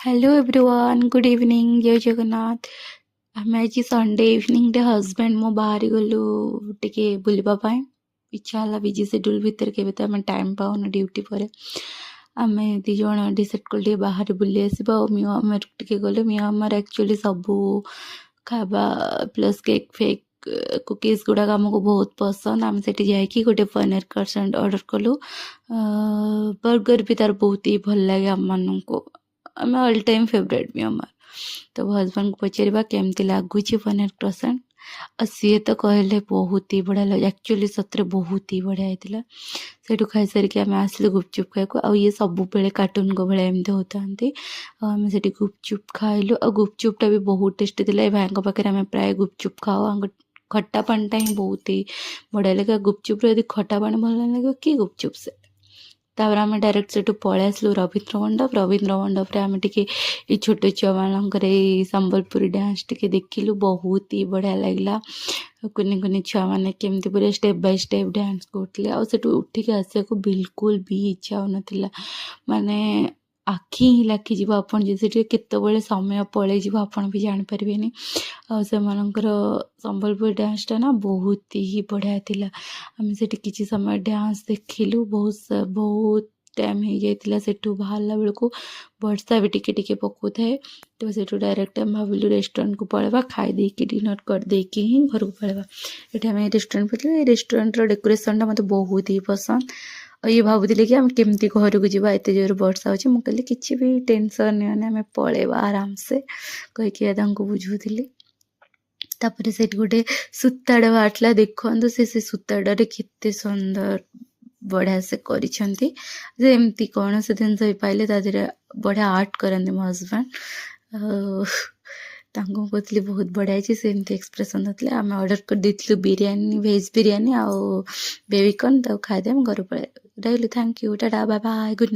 Hello everyone, good evening, जय जगन्नाथ। आमे आज संडे इवनिंग रे हजबैंड मो बाहर गलु टिके बुलबा पाई। इच्छा हला बिजी शेड्यूल भितर केबे तो आमे टाइम पाउन ड्यूटी परे आमे दी जण डिसाइड कल बाहर बुली आसबा और मियामार टिके गले। मियामार एक्चुअली सबू खावा प्लस केक फेक कुकीज गुड़ाक आमको बहुत पसंद। आम से जाकि गोटे पनीर क्रसेंट ऑर्डर कलु। बर्गर भी तार बहुत ही भल लगे आम मानू। आम ऑल टाइम फेवरेट मियामार। तो हजबैंड को पचार केमती लगुच पनीर क्रसेंट और सी तो कहले बहुत ही बढ़िया लगे। एक्चुअली सतरे बहुत ही बढ़िया होता। से खाई सारिक आम आसलु गुपचुप खाइक आ ये सब बेले कार्टून को भाई एमती होता आम से गुपचुप खाइलु और गुपचुपटा भी बहुत टेस्टी थी। भाई पाखे आम प्राय गुपचुप खाओ खट्टा पानीटा ही बहुत ही बढ़िया लगे। गुपचुप यदि खट्टा पानी भल लगे कि गुपचुप से तापर आम डायरेक्ट से पलि आसलु रवींद्र मंडप आम टे छोट छुआ मानकर संबलपुरी डांस टे देखिलु। बहुत ही बढ़िया लगला। कुनी कुनी छुआ मैंने केमती पूरा स्टेप बाय स्टेप डांस करते आठ उठिक आसा को बिल्कुल भी इच्छा हो नाला। माने आखि ही लाखिज आपन जी केतबेले समय पलि जी आपन भी जानीपारे। से संबलपुर डांसटा ना बहुत ही बढ़िया थिला। आम से किसी समय डांस देखिलु। बहुत टाइम हो जाता सेठू बाहर बेलू वर्षा भी टिके टिके पकू थाए। तो सेठू डायरेक्ट आम भाविलु रेस्टोरेंट को पलैबा खाई देकी डिनर कर देकी ही घर को पलैबा। ये आम रेस्टोरेंट पहुँचे। रेस्टोरेंट डेकोरेशन मत बहुत ही पसंद। और ये भावुले कि आम केमती घर को जावा एत जोर वर्षा हो। मुझे किसी भी टेंशन नहीं आम पलैबा आराम से कहीकि बुझुली। तापर से गोटे सूताटा बाटला देखो से सूताटे केते सुंदर बढ़िया से करिसेंती। एमती कौन से जिन पाइले बढ़िया आर्ट करते मो हजबैंड। कहते बहुत बढ़िया से एमती एक्सप्रेशन देते। आम ऑर्डर कर देलु बिरियानी वेज बिरियानी आउ बेबीकॉर्न तो खाईदे घर पड़े रही। Thank you, tata, bye bye, good night.